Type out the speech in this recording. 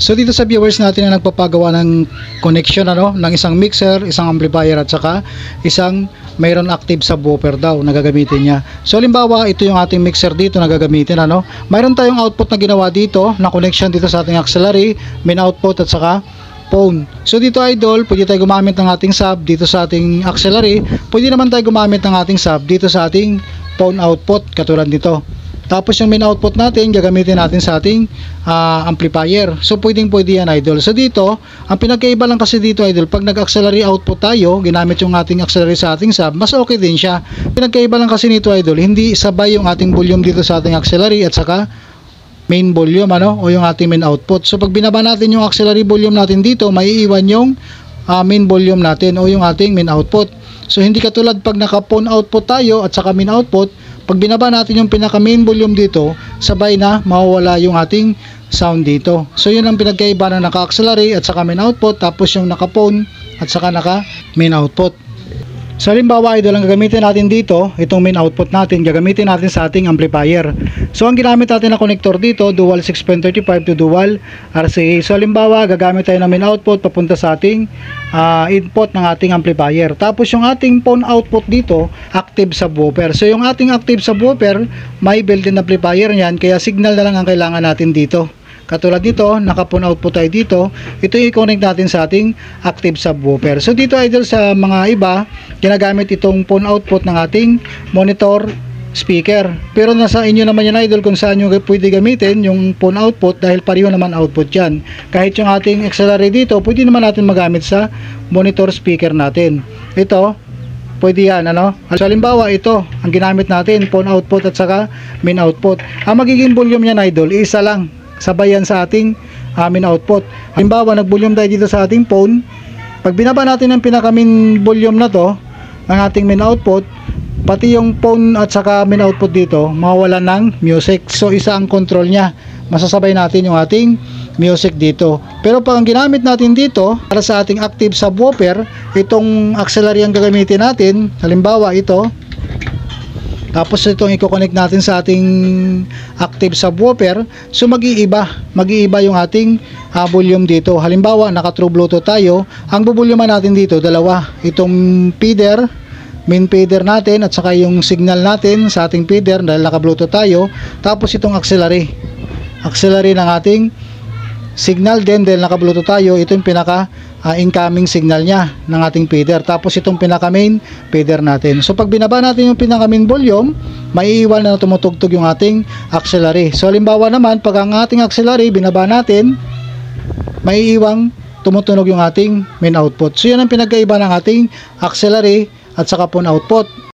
So dito sa viewers natin na nagpapagawa ng connection ng isang mixer, isang amplifier at saka isang mayroon active subwoofer daw na gagamitin niya. So halimbawa, ito yung ating mixer dito na gagamitin Mayroon tayong output na ginawa dito na connection dito sa ating auxiliary, main output at saka phone. So dito idol, pwede tayo gumamit ng ating sub dito sa ating auxiliary. Pwede naman tayo gumamit ng ating sub dito sa ating phone output katulad nito. Tapos yung main output natin, gagamitin natin sa ating amplifier. So pwedeng-pwede yan idol. So dito, ang pinagkaiba lang kasi dito idol, pag nag-auxiliary output tayo, ginamit yung ating auxiliary sa ating sub, mas okay din siya. Pinagkaiba lang kasi nito idol, hindi sabay yung ating volume dito sa ating auxiliary at saka main volume o yung ating main output. So pag binaba natin yung auxiliary volume natin dito, maiiwan yung main volume natin o yung ating main output. So hindi katulad pag naka-phone output tayo at saka main output, pag binaba natin yung pinaka main volume dito, sabay na mawawala yung ating sound dito. So yun ang pinagkaiba ng naka-auxiliary at saka main output, tapos yung naka-phone at saka naka-main output. So halimbawa idol, ang gagamitin natin dito, itong main output natin, gagamitin natin sa ating amplifier. So ang ginamit natin na connector dito, dual 6.35 to dual RCA. So halimbawa, gagamit tayo ng main output papunta sa ating input ng ating amplifier. Tapos yung ating phone output dito, active subwoofer. So yung ating active subwoofer, may built-in amplifier niyan, kaya signal na lang ang kailangan natin dito. Katulad nito, naka-phone output tayo dito. Ito yung i-connect natin sa ating active subwoofer. So dito idol, sa mga iba, ginagamit itong phone output ng ating monitor speaker. Pero nasa inyo naman yan idol kung saan nyo pwede gamitin yung phone output, dahil pareho naman output yan. Kahit yung ating auxiliary dito, pwede naman natin magamit sa monitor speaker natin. Ito, pwede yan So halimbawa, ito ang ginamit natin, phone output at saka main output. Ang magiging volume yan idol, isa lang, sabay yan sa ating main output. Halimbawa, nag-volume tayo dito sa ating phone. Pag binaba natin ang pinaka-main volume na to ng ating main output, pati yung phone at saka main output dito, mawawala ng music. So isa ang control niya, masasabay natin yung ating music dito. Pero pag ang ginamit natin dito, para sa ating active subwoofer, itong auxiliary ang gagamitin natin. Halimbawa ito, tapos itong i-connect natin sa ating active subwoofer. So mag-iiba yung ating volume dito. Halimbawa, naka-true Bluetooth tayo. Ang bubulyoman natin dito, dalawa. Itong feeder, main feeder natin, at saka yung signal natin sa ating feeder dahil naka-Bluetooth tayo. Tapos itong auxiliary ng ating signal din dahil naka-Bluetooth tayo. Ito yung pinaka incoming signal niya ng ating feeder. Tapos itong pinaka main feeder natin. So pag binaba natin yung pinaka main volume, maiiwan na tumutugtog yung ating auxiliary. So halimbawa naman, pag ang ating auxiliary binaba natin, maiiwang tumutunog yung ating main output. So yan ang pinagkaiba ng ating auxiliary at saka phone output.